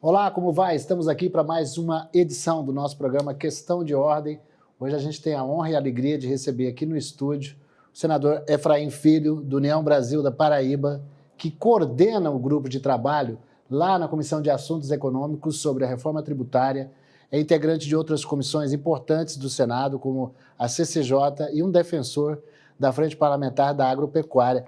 Olá, como vai? Estamos aqui para mais uma edição do nosso programa Questão de Ordem. Hoje a gente tem a honra e a alegria de receber aqui no estúdio o senador Efraim Filho, do União Brasil da Paraíba, que coordena o grupo de trabalho lá na Comissão de Assuntos Econômicos sobre a reforma tributária, é integrante de outras comissões importantes do Senado, como a CCJ, e um defensor da Frente Parlamentar da Agropecuária.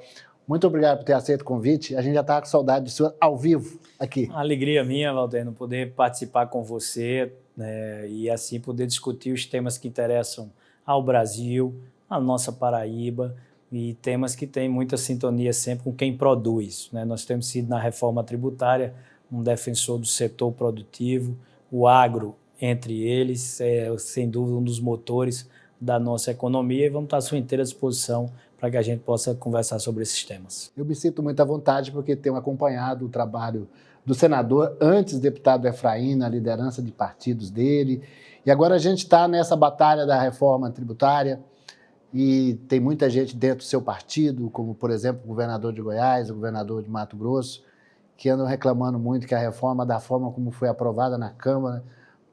Muito obrigado por ter aceito o convite. A gente já está com saudade do senhor ao vivo aqui. Uma alegria minha, Valdeno, poder participar com você, né, e assim poder discutir os temas que interessam ao Brasil, à nossa Paraíba, e temas que têm muita sintonia sempre com quem produz, né? Nós temos sido, na reforma tributária, um defensor do setor produtivo, o agro entre eles, sem dúvida um dos motores da nossa economia, e vamos estar à sua inteira disposição para que a gente possa conversar sobre esses temas. Eu me sinto muito à vontade porque tenho acompanhado o trabalho do senador, antes deputado Efraim, na liderança de partidos dele, e agora a gente está nessa batalha da reforma tributária e tem muita gente dentro do seu partido, como, por exemplo, o governador de Goiás, o governador de Mato Grosso, que andam reclamando muito que a reforma, da forma como foi aprovada na Câmara,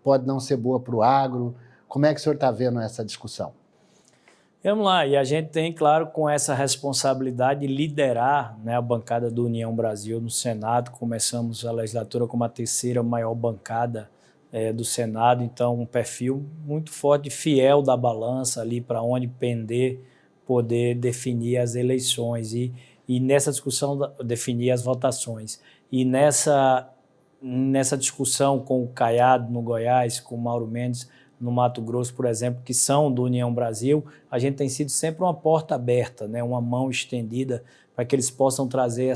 pode não ser boa para o agro. Como é que o senhor está vendo essa discussão? Vamos lá, e a gente tem, claro, com essa responsabilidade de liderar, né, a bancada do União Brasil no Senado. Começamos a legislatura como a terceira maior bancada do Senado, então um perfil muito forte, fiel da balança ali para onde pender, poder definir as eleições e nessa discussão definir as votações. E nessa discussão com o Caiado no Goiás, com o Mauro Mendes no Mato Grosso, por exemplo, que são do União Brasil, a gente tem sido sempre uma porta aberta, né, uma mão estendida para que eles possam trazer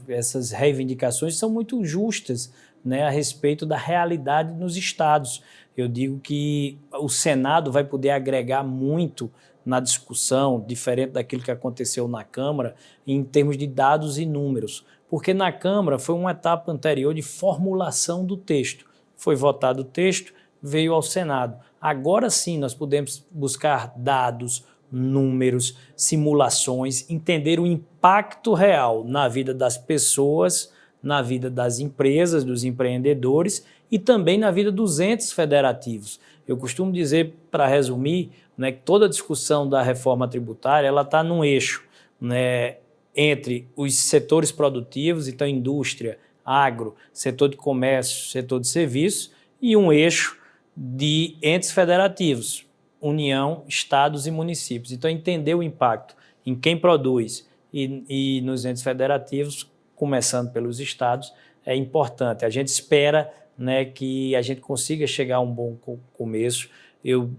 essas reivindicações que são muito justas, né, a respeito da realidade nos estados. Eu digo que o Senado vai poder agregar muito na discussão, diferente daquilo que aconteceu na Câmara, em termos de dados e números, porque na Câmara foi uma etapa anterior de formulação do texto. Foi votado o texto, veio ao Senado. Agora sim nós podemos buscar dados, números, simulações, entender o impacto real na vida das pessoas, na vida das empresas, dos empreendedores e também na vida dos entes federativos. Eu costumo dizer, para resumir, né, que toda a discussão da reforma tributária ela está num eixo, né, entre os setores produtivos, então indústria, agro, setor de comércio, setor de serviços, e um eixo de entes federativos, União, estados e municípios. Então, entender o impacto em quem produz e nos entes federativos, começando pelos estados, é importante. A gente espera, né, que a gente consiga chegar a um bom começo. Eu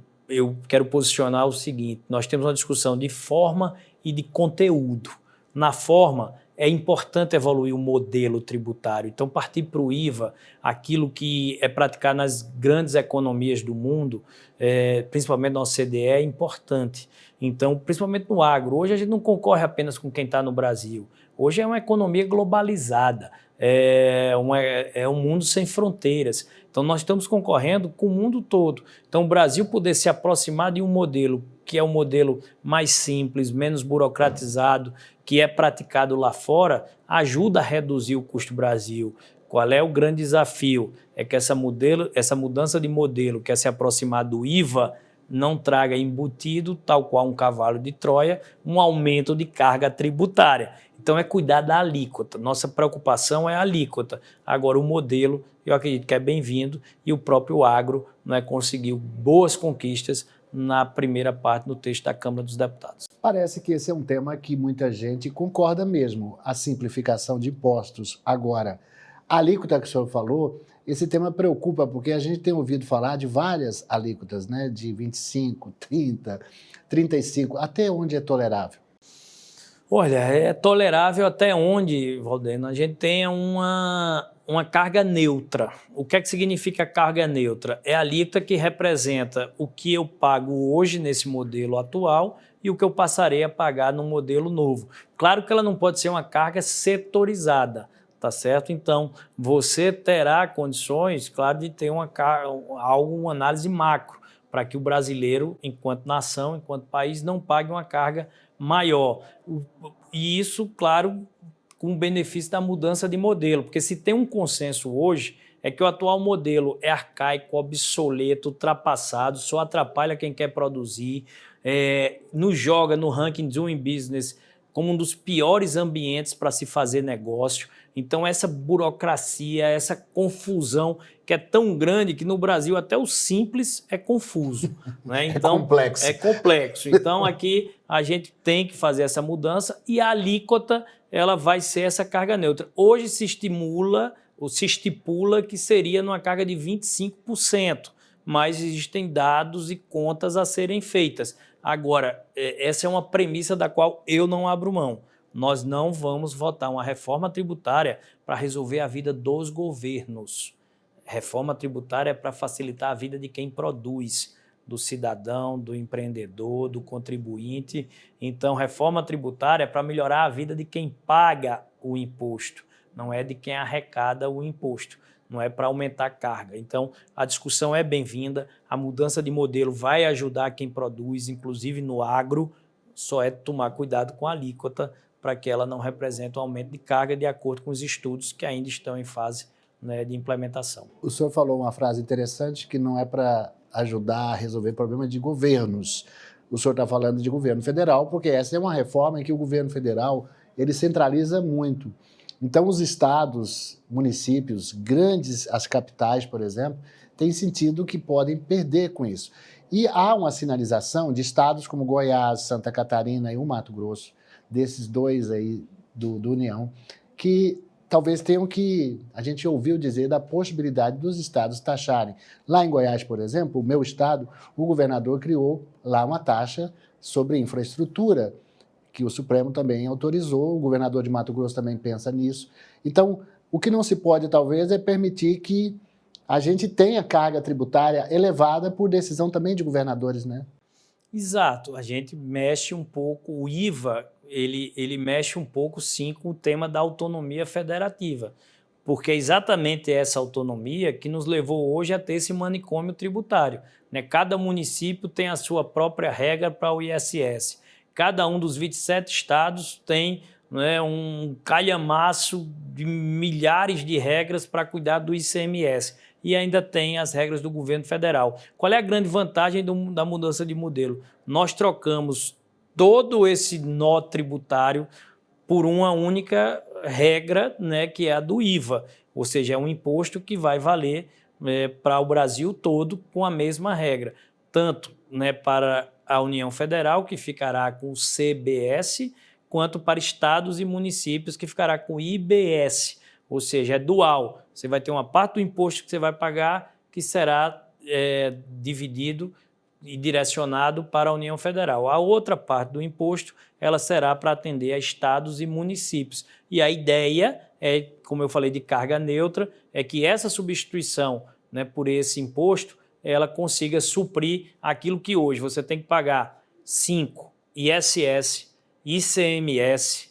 quero posicionar o seguinte: nós temos uma discussão de forma e de conteúdo. Na forma, é importante evoluir o modelo tributário. Então, partir para o IVA, aquilo que é praticado nas grandes economias do mundo, principalmente na OCDE, é importante. Então, principalmente no agro. Hoje a gente não concorre apenas com quem está no Brasil. Hoje é uma economia globalizada, é um mundo sem fronteiras. Então, nós estamos concorrendo com o mundo todo. Então, o Brasil poder se aproximar de um modelo que é um modelo mais simples, menos burocratizado, que é praticado lá fora, ajuda a reduzir o custo Brasil. Qual é o grande desafio? É que essa mudança de modelo, que é se aproximar do IVA, não traga embutido, tal qual um cavalo de Troia, um aumento de carga tributária. Então é cuidar da alíquota. Nossa preocupação é a alíquota. Agora o modelo, eu acredito que é bem-vindo, e o próprio agro, né, conseguiu boas conquistas na primeira parte do texto da Câmara dos Deputados. Parece que esse é um tema que muita gente concorda mesmo, a simplificação de impostos. Agora, a alíquota que o senhor falou, esse tema preocupa, porque a gente tem ouvido falar de várias alíquotas, né, de 25, 30, 35, até onde é tolerável? Olha, é tolerável até onde, Valdeno, a gente tenha uma carga neutra. O que é que significa carga neutra? É a alíquota que representa o que eu pago hoje nesse modelo atual e o que eu passarei a pagar no modelo novo. Claro que ela não pode ser uma carga setorizada, tá certo? Então, você terá condições, claro, de ter uma análise macro, para que o brasileiro, enquanto nação, enquanto país, não pague uma carga maior. E isso, claro, com o benefício da mudança de modelo, porque se tem um consenso hoje é que o atual modelo é arcaico, obsoleto, ultrapassado, só atrapalha quem quer produzir, nos joga no ranking Doing Business como um dos piores ambientes para se fazer negócio. Então, essa burocracia, essa confusão que é tão grande que no Brasil até o simples é confuso. Né? Então, complexo. É complexo. Então, aqui a gente tem que fazer essa mudança e a alíquota ela vai ser essa carga neutra. Hoje se estipula que seria numa carga de 25%, mas existem dados e contas a serem feitas. Agora, essa é uma premissa da qual eu não abro mão. Nós não vamos votar uma reforma tributária para resolver a vida dos governos. Reforma tributária é para facilitar a vida de quem produz, do cidadão, do empreendedor, do contribuinte. Então, reforma tributária é para melhorar a vida de quem paga o imposto, não é de quem arrecada o imposto, não é para aumentar a carga. Então, a discussão é bem-vinda, a mudança de modelo vai ajudar quem produz, inclusive no agro, só é tomar cuidado com a alíquota para que ela não represente um aumento de carga de acordo com os estudos que ainda estão em fase, né, de implementação. O senhor falou uma frase interessante que não é para ajudar a resolver problemas de governos. O senhor está falando de governo federal, porque essa é uma reforma em que o governo federal ele centraliza muito. Então, os estados, municípios, grandes, as capitais, por exemplo, têm sentido que podem perder com isso. E há uma sinalização de estados como Goiás, Santa Catarina e o Mato Grosso, desses dois aí do União, que talvez tenham que, a gente ouviu dizer da possibilidade dos estados taxarem. Lá em Goiás, por exemplo, o meu estado, o governador criou lá uma taxa sobre infraestrutura, que o Supremo também autorizou, o governador de Mato Grosso também pensa nisso. Então, o que não se pode, talvez, é permitir que a gente tenha carga tributária elevada por decisão também de governadores, né? Exato, a gente mexe um pouco, o IVA, ele mexe um pouco, sim, com o tema da autonomia federativa, porque é exatamente essa autonomia que nos levou hoje a ter esse manicômio tributário. Né? Cada município tem a sua própria regra para o ISS. Cada um dos 27 estados tem, né, um calhamaço de milhares de regras para cuidar do ICMS. E ainda tem as regras do governo federal. Qual é a grande vantagem da mudança de modelo? Nós trocamos todo esse nó tributário por uma única regra, né, que é a do IVA, ou seja, é um imposto que vai valer para o Brasil todo com a mesma regra, tanto, né, para a União Federal, que ficará com o CBS, quanto para estados e municípios, que ficará com o IBS, ou seja, é dual. Você vai ter uma parte do imposto que você vai pagar que será dividido e direcionado para a União Federal. A outra parte do imposto ela será para atender a estados e municípios. E a ideia é, como eu falei, de carga neutra, é que essa substituição, né, por esse imposto ela consiga suprir aquilo que hoje você tem que pagar 5 ISS, ICMS,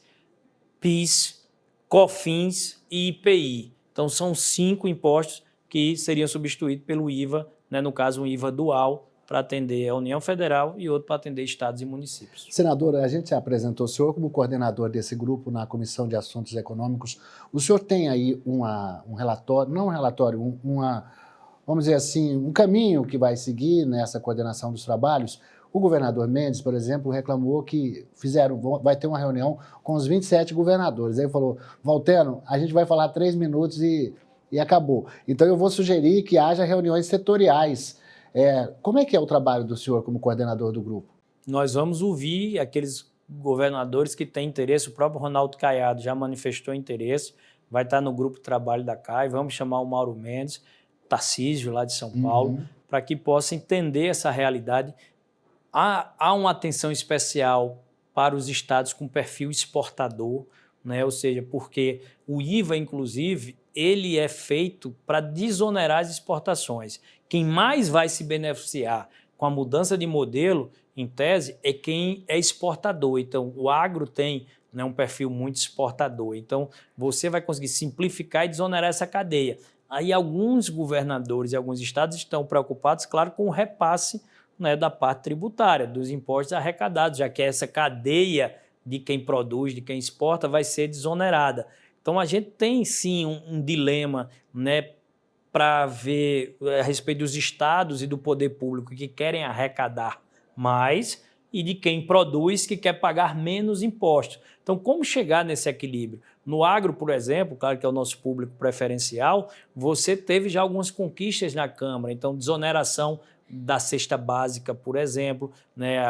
PIS, COFINS e IPI. Então, são 5 impostos que seriam substituídos pelo IVA, né, no caso, um IVA dual, para atender a União Federal e outro para atender estados e municípios. Senador, a gente apresentou o senhor como coordenador desse grupo na Comissão de Assuntos Econômicos. O senhor tem aí um relatório, não um relatório, vamos dizer assim, um caminho que vai seguir nessa coordenação dos trabalhos? O governador Mendes, por exemplo, reclamou que vai ter uma reunião com os 27 governadores. Aí ele falou, Valterno, a gente vai falar 3 minutos e acabou. Então eu vou sugerir que haja reuniões setoriais. Como é que é o trabalho do senhor como coordenador do grupo? Nós vamos ouvir aqueles governadores que têm interesse. O próprio Ronaldo Caiado já manifestou interesse, vai estar no grupo de trabalho da CAI. Vamos chamar o Mauro Mendes, Tarcísio, lá de São Paulo, para que possa entender essa realidade. Há uma atenção especial para os estados com perfil exportador, né? Ou seja, porque o IVA, inclusive, ele é feito para desonerar as exportações. Quem mais vai se beneficiar com a mudança de modelo, em tese, é quem é exportador. Então, o agro tem, né, um perfil muito exportador. Então, você vai conseguir simplificar e desonerar essa cadeia. Aí, alguns governadores e alguns estados estão preocupados, claro, com o repasse, né, da parte tributária, dos impostos arrecadados, já que essa cadeia de quem produz, de quem exporta, vai ser desonerada. Então, a gente tem, sim, um dilema, né, para ver a respeito dos estados e do poder público que querem arrecadar mais e de quem produz que quer pagar menos impostos. Então, como chegar nesse equilíbrio? No agro, por exemplo, claro que é o nosso público preferencial, você teve já algumas conquistas na Câmara, então desoneração da cesta básica, por exemplo, né,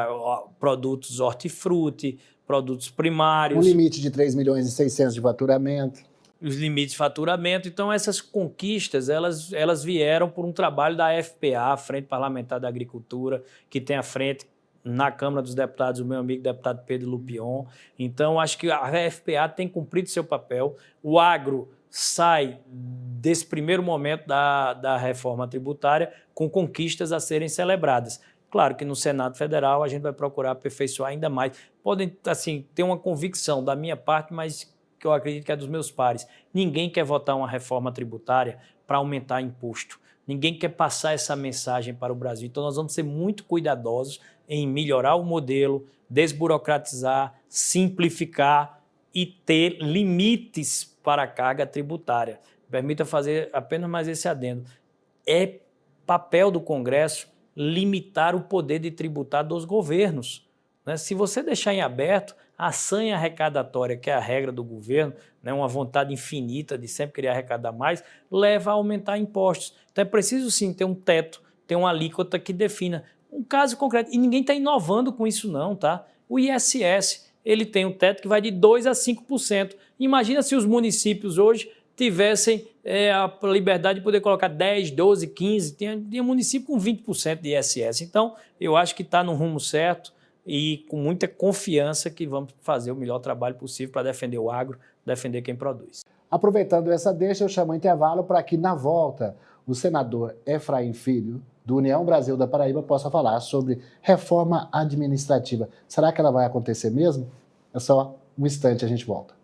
produtos hortifruti, produtos primários. Um limite de 3 milhões e 600 de faturamento. Os limites de faturamento. Então, essas conquistas, elas vieram por um trabalho da FPA, Frente Parlamentar da Agricultura, que tem à frente na Câmara dos Deputados o meu amigo deputado Pedro Lupion. Então, acho que a FPA tem cumprido seu papel. O agro sai desse primeiro momento da reforma tributária com conquistas a serem celebradas. Claro que no Senado Federal a gente vai procurar aperfeiçoar ainda mais. Podem, assim, ter uma convicção da minha parte, mas que eu acredito que é dos meus pares. Ninguém quer votar uma reforma tributária para aumentar imposto. Ninguém quer passar essa mensagem para o Brasil. Então, nós vamos ser muito cuidadosos em melhorar o modelo, desburocratizar, simplificar e ter limites para a carga tributária. Permita fazer apenas mais esse adendo. É papel do Congresso limitar o poder de tributar dos governos, né? Se você deixar em aberto, a sanha arrecadatória, que é a regra do governo, né, uma vontade infinita de sempre querer arrecadar mais, leva a aumentar impostos. Então é preciso sim ter um teto, ter uma alíquota que defina um caso concreto. E ninguém está inovando com isso não, tá? O ISS, ele tem um teto que vai de 2% a 5%. Imagina se os municípios hoje tivessem a liberdade de poder colocar 10, 12, 15, tinha município com 20% de ISS. Então, eu acho que está no rumo certo e com muita confiança que vamos fazer o melhor trabalho possível para defender o agro, defender quem produz. Aproveitando essa deixa, eu chamo o intervalo para que, na volta, o senador Efraim Filho, do União Brasil da Paraíba, possa falar sobre reforma administrativa. Será que ela vai acontecer mesmo? É só um instante, a gente volta.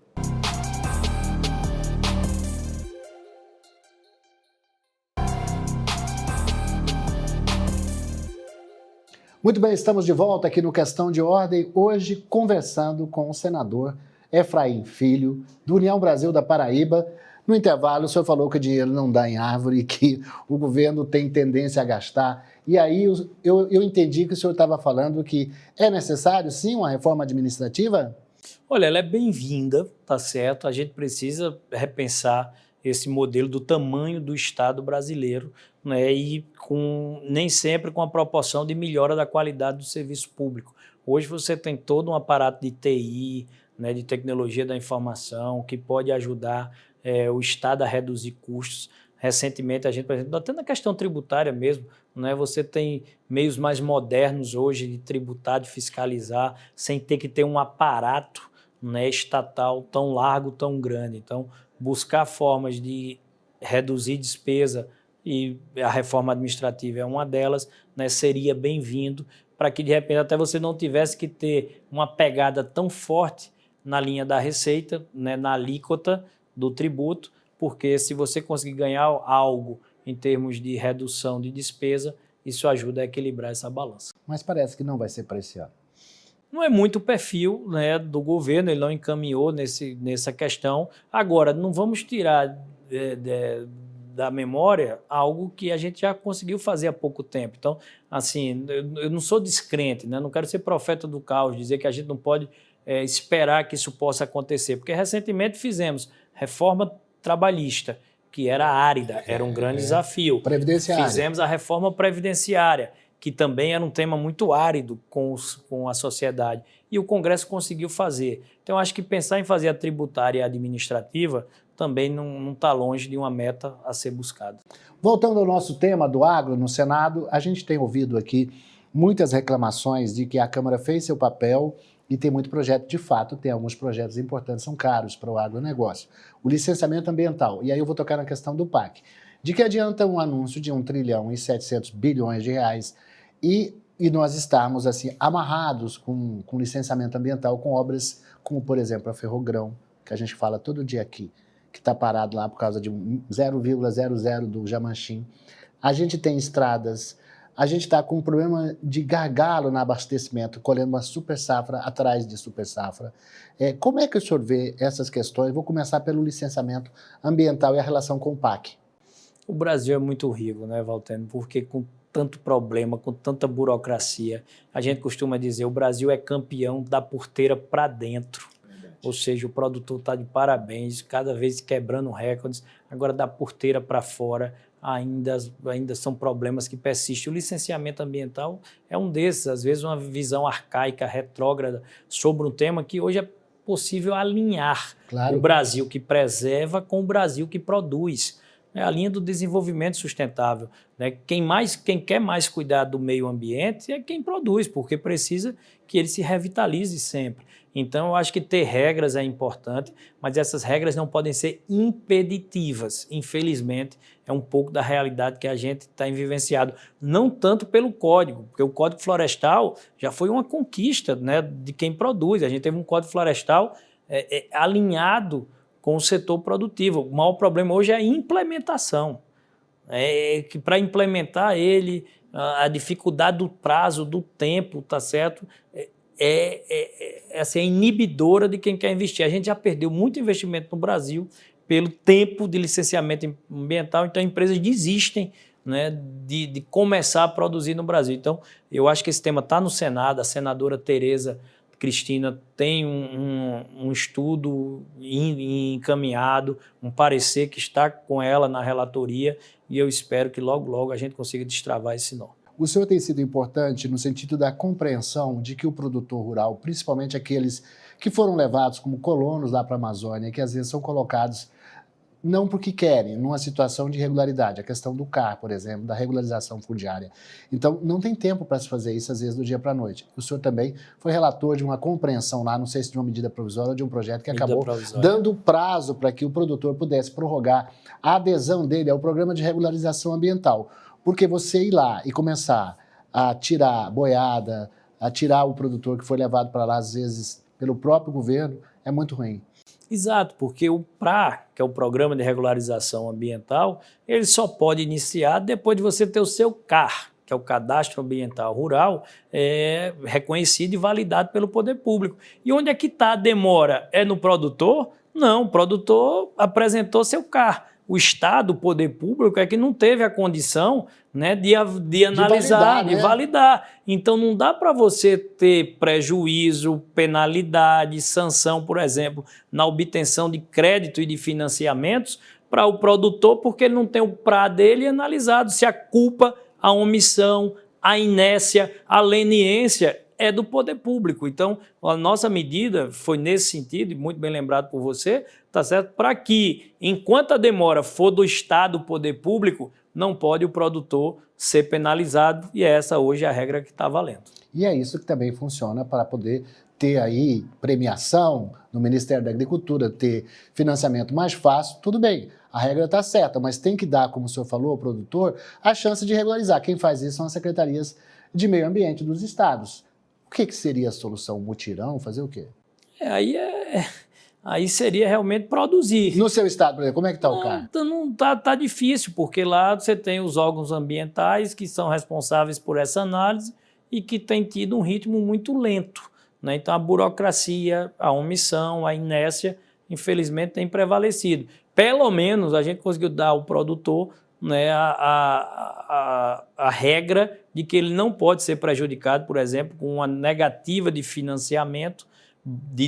Muito bem, estamos de volta aqui no Questão de Ordem, hoje conversando com o senador Efraim Filho, do União Brasil da Paraíba. No intervalo, o senhor falou que o dinheiro não dá em árvore, que o governo tem tendência a gastar. E aí eu entendi que o senhor estava falando que é necessário, sim, uma reforma administrativa? Olha, ela é bem-vinda, tá certo? A gente precisa repensar esse modelo do tamanho do Estado brasileiro, né, e nem sempre com a proporção de melhora da qualidade do serviço público. Hoje você tem todo um aparato de TI, né, de tecnologia da informação, que pode ajudar o Estado a reduzir custos. Recentemente, a gente, por exemplo, até na questão tributária mesmo, né, você tem meios mais modernos hoje de tributar, de fiscalizar, sem ter que ter um aparato, né, estatal tão largo, tão grande. Então, buscar formas de reduzir despesa, e a reforma administrativa é uma delas, né, seria bem-vindo para que, de repente, até você não tivesse que ter uma pegada tão forte na linha da receita, né, na alíquota do tributo, porque se você conseguir ganhar algo em termos de redução de despesa, isso ajuda a equilibrar essa balança. Mas parece que não vai ser para esse ano. Não é muito o perfil, né, do governo, ele não encaminhou nessa questão. Agora, não vamos tirar da memória algo que a gente já conseguiu fazer há pouco tempo. Então, assim, eu não sou descrente, né? Não quero ser profeta do caos, dizer que a gente não pode esperar que isso possa acontecer, porque recentemente fizemos reforma trabalhista, que era árida, era um grande desafio. Previdenciária. Fizemos a reforma previdenciária, que também era um tema muito árido com a sociedade, e o Congresso conseguiu fazer. Então, acho que pensar em fazer a tributária e a administrativa também não está longe de uma meta a ser buscada. Voltando ao nosso tema do agro no Senado, a gente tem ouvido aqui muitas reclamações de que a Câmara fez seu papel e tem muito projeto, de fato, tem alguns projetos importantes, são caros para o agronegócio. O licenciamento ambiental, e aí eu vou tocar na questão do PAC. De que adianta um anúncio de 1 trilhão e 700 bilhões de reais e nós estarmos assim, amarrados com licenciamento ambiental com obras como, por exemplo, a Ferrogrão, que a gente fala todo dia aqui, que está parado lá por causa de 0,00 do Jamanchim. A gente tem estradas, a gente está com um problema de gargalo no abastecimento, colhendo uma super safra atrás de super safra. Como é que o senhor vê essas questões? Vou começar pelo licenciamento ambiental e a relação com o PAC. O Brasil é muito rico, né, Valtênio? Porque com tanto problema, com tanta burocracia, a gente costuma dizer o Brasil é campeão da porteira para dentro. Ou seja, o produtor está de parabéns, cada vez quebrando recordes. Agora, da porteira para fora, ainda são problemas que persistem. O licenciamento ambiental é um desses, às vezes uma visão arcaica, retrógrada, sobre um tema que hoje é possível alinhar o Brasil que preserva com o Brasil que produz. É a linha do desenvolvimento sustentável. Né? Quem quer mais cuidar do meio ambiente é quem produz, porque precisa que ele se revitalize sempre. Então, eu acho que ter regras é importante, mas essas regras não podem ser impeditivas. Infelizmente, é um pouco da realidade que a gente está vivenciado. Não tanto pelo Código, porque o Código Florestal já foi uma conquista, né, de quem produz. A gente teve um Código Florestal alinhado com o setor produtivo. O maior problema hoje é a implementação. Que para implementar ele, a dificuldade do prazo, do tempo, tá certo? Assim, é inibidora de quem quer investir. A gente já perdeu muito investimento no Brasil pelo tempo de licenciamento ambiental, então empresas desistem, né, de começar a produzir no Brasil. Então, eu acho que esse tema está no Senado, a senadora Tereza Cristina tem um estudo encaminhado, um parecer que está com ela na relatoria, e eu espero que logo, logo a gente consiga destravar esse nó. O senhor tem sido importante no sentido da compreensão de que o produtor rural, principalmente aqueles que foram levados como colonos lá para a Amazônia, que às vezes são colocados não porque querem, numa situação de irregularidade, a questão do CAR, por exemplo, da regularização fundiária. Então, não tem tempo para se fazer isso, às vezes, do dia para a noite. O senhor também foi relator de uma compreensão lá, não sei se de uma medida provisória ou de um projeto que acabou dando prazo para que o produtor pudesse prorrogar a adesão dele ao programa de regularização ambiental. Porque você ir lá e começar a tirar boiada, a tirar o produtor que foi levado para lá, às vezes, pelo próprio governo, é muito ruim. Exato, porque o PRA, que é o Programa de Regularização Ambiental, ele só pode iniciar depois de você ter o seu CAR, que é o Cadastro Ambiental Rural, reconhecido e validado pelo poder público. E onde é que está a demora? É no produtor? Não, o produtor apresentou seu CAR. O Estado, o poder público, é que não teve a condição, né, de analisar, de validar. Então, não dá para você ter prejuízo, penalidade, sanção, por exemplo, na obtenção de crédito e de financiamentos para o produtor, porque ele não tem o PRA dele analisado. Se a culpa, a omissão, a inércia, a leniência é do poder público. Então, a nossa medida foi nesse sentido, e muito bem lembrado por você, tá certo? Para que, enquanto a demora for do Estado, poder público, não pode o produtor ser penalizado, e essa hoje é a regra que está valendo. E é isso que também funciona para poder ter aí premiação no Ministério da Agricultura, ter financiamento mais fácil, tudo bem, a regra está certa, mas tem que dar, como o senhor falou, ao produtor, a chance de regularizar. Quem faz isso são as secretarias de meio ambiente dos estados. O que seria a solução? Mutirão? Fazer o quê? Aí seria realmente produzir. No seu estado, por exemplo, como é que está o CAR? Tá difícil, porque lá você tem os órgãos ambientais que são responsáveis por essa análise e que tem tido um ritmo muito lento. Né? Então a burocracia, a omissão, a inércia, infelizmente, tem prevalecido. Pelo menos a gente conseguiu dar ao produtor, né, a regra de que ele não pode ser prejudicado, por exemplo, com uma negativa de financiamento,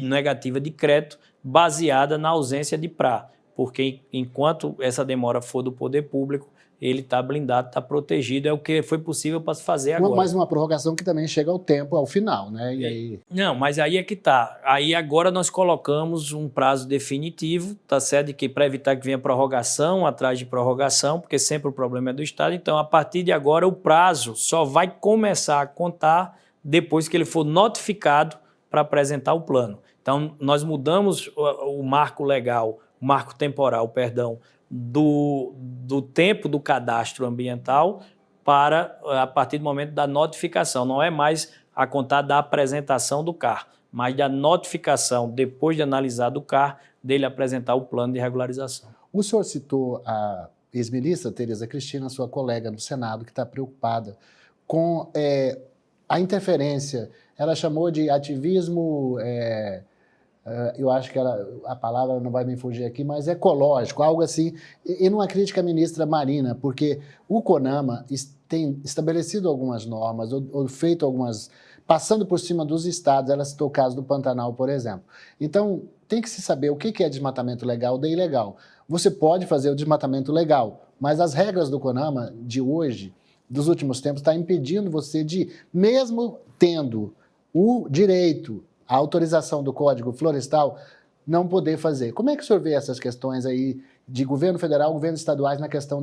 negativa de crédito, baseada na ausência de PRA, porque enquanto essa demora for do poder público, ele está blindado, está protegido, é o que foi possível para se fazer agora. Mas uma prorrogação que também chega ao tempo, ao final, né? E aí... Não, mas aí é que está. Aí agora nós colocamos um prazo definitivo, tá certo? Que para evitar que venha prorrogação atrás de prorrogação, porque sempre o problema é do Estado. Então, a partir de agora, o prazo só vai começar a contar depois que ele for notificado para apresentar o plano. Então, nós mudamos o marco legal, o marco temporal, perdão, do tempo do cadastro ambiental para a partir do momento da notificação. Não é mais a contar da apresentação do CAR, mas da notificação, depois de analisar do CAR, dele apresentar o plano de regularização. O senhor citou a ex-ministra Tereza Cristina, sua colega no Senado, que está preocupada com a interferência. Ela chamou de ativismo eu acho que a palavra não vai me fugir aqui, mas ecológico, algo assim, e numa crítica à ministra Marina, porque o CONAMA tem estabelecido algumas normas, ou feito algumas, passando por cima dos estados, ela citou o caso do Pantanal, por exemplo. Então, tem que se saber o que é desmatamento legal e ilegal. Você pode fazer o desmatamento legal, mas as regras do CONAMA de hoje, dos últimos tempos, está impedindo você de, mesmo tendo o direito, a autorização do Código Florestal, não poder fazer. Como é que o senhor vê essas questões aí de governo federal, governos estaduais na questão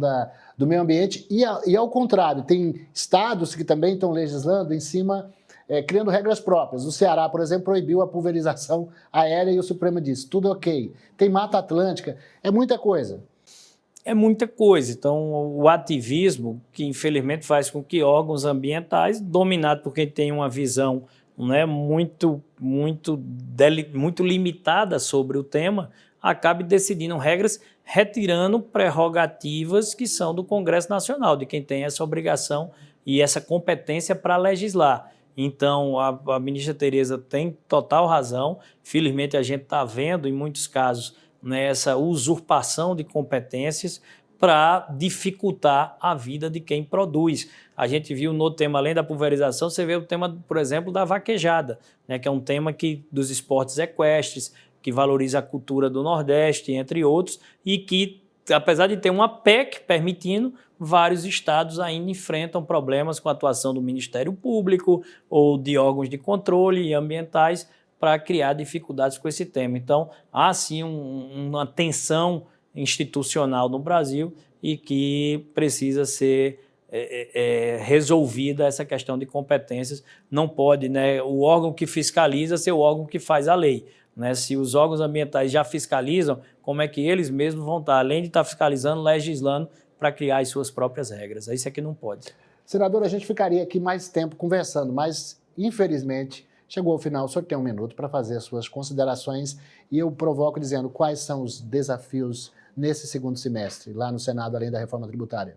do meio ambiente? E ao contrário, tem estados que também estão legislando em cima, criando regras próprias. O Ceará, por exemplo, proibiu a pulverização aérea e o Supremo disse, tudo ok. Tem Mata Atlântica, é muita coisa. É muita coisa. Então, o ativismo, que infelizmente faz com que órgãos ambientais, dominados por quem tem uma visão, né, muito limitada sobre o tema, acabe decidindo regras, retirando prerrogativas que são do Congresso Nacional, de quem tem essa obrigação e essa competência para legislar. Então, a ministra Tereza tem total razão. Felizmente, a gente está vendo, em muitos casos, né, essa usurpação de competências para dificultar a vida de quem produz. A gente viu no tema, além da pulverização, você vê o tema, por exemplo, da vaquejada, né, que é um tema dos esportes equestres, que valoriza a cultura do Nordeste, entre outros, e que, apesar de ter uma PEC permitindo, vários estados ainda enfrentam problemas com a atuação do Ministério Público ou de órgãos de controle ambientais para criar dificuldades com esse tema. Então, há sim uma tensão institucional no Brasil e que precisa ser resolvida essa questão de competências. Não pode, né, o órgão que fiscaliza ser o órgão que faz a lei. Né? Se os órgãos ambientais já fiscalizam, como é que eles mesmos vão estar, além de estar fiscalizando, legislando para criar as suas próprias regras? Isso aqui não pode. Senador, a gente ficaria aqui mais tempo conversando, mas, infelizmente, chegou ao final, o senhor tem um minuto para fazer as suas considerações e eu provoco dizendo quais são os desafios nesse segundo semestre, lá no Senado, além da reforma tributária.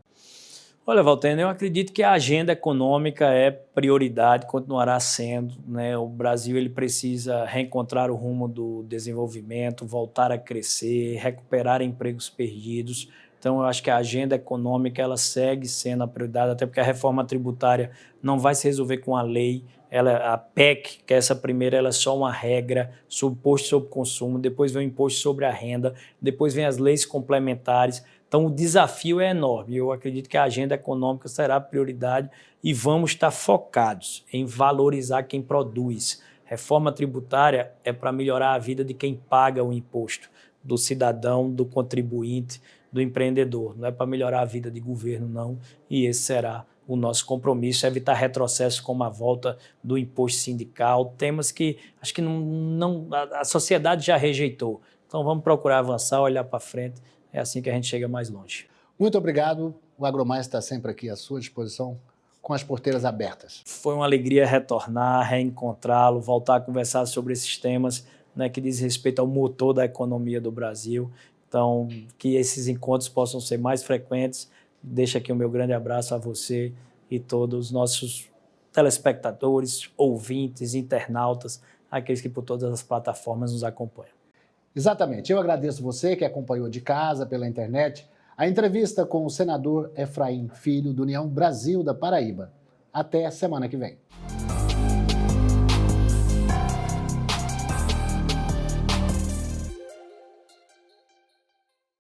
Olha, Valtênio, eu acredito que a agenda econômica é prioridade, continuará sendo, né? O Brasil ele precisa reencontrar o rumo do desenvolvimento, voltar a crescer, recuperar empregos perdidos. Então, eu acho que a agenda econômica ela segue sendo a prioridade, até porque a reforma tributária não vai se resolver com a lei. A PEC, que é essa primeira, ela é só uma regra sobre imposto sobre consumo, depois vem o imposto sobre a renda, depois vem as leis complementares. Então, o desafio é enorme. Eu acredito que a agenda econômica será a prioridade e vamos estar focados em valorizar quem produz. Reforma tributária é para melhorar a vida de quem paga o imposto, do cidadão, do contribuinte, do empreendedor. Não é para melhorar a vida de governo, não. E esse será o nosso compromisso, evitar retrocessos como a volta do imposto sindical, temas que acho que a sociedade já rejeitou. Então vamos procurar avançar, olhar para frente, é assim que a gente chega mais longe. Muito obrigado, o AgroMais está sempre aqui à sua disposição, com as porteiras abertas. Foi uma alegria retornar, reencontrá-lo, voltar a conversar sobre esses temas, né, que diz respeito ao motor da economia do Brasil. Então, que esses encontros possam ser mais frequentes. Deixo aqui o meu grande abraço a você e todos os nossos telespectadores, ouvintes, internautas, aqueles que por todas as plataformas nos acompanham. Exatamente. Eu agradeço você que acompanhou de casa, pela internet, a entrevista com o senador Efraim Filho, do União Brasil da Paraíba. Até a semana que vem.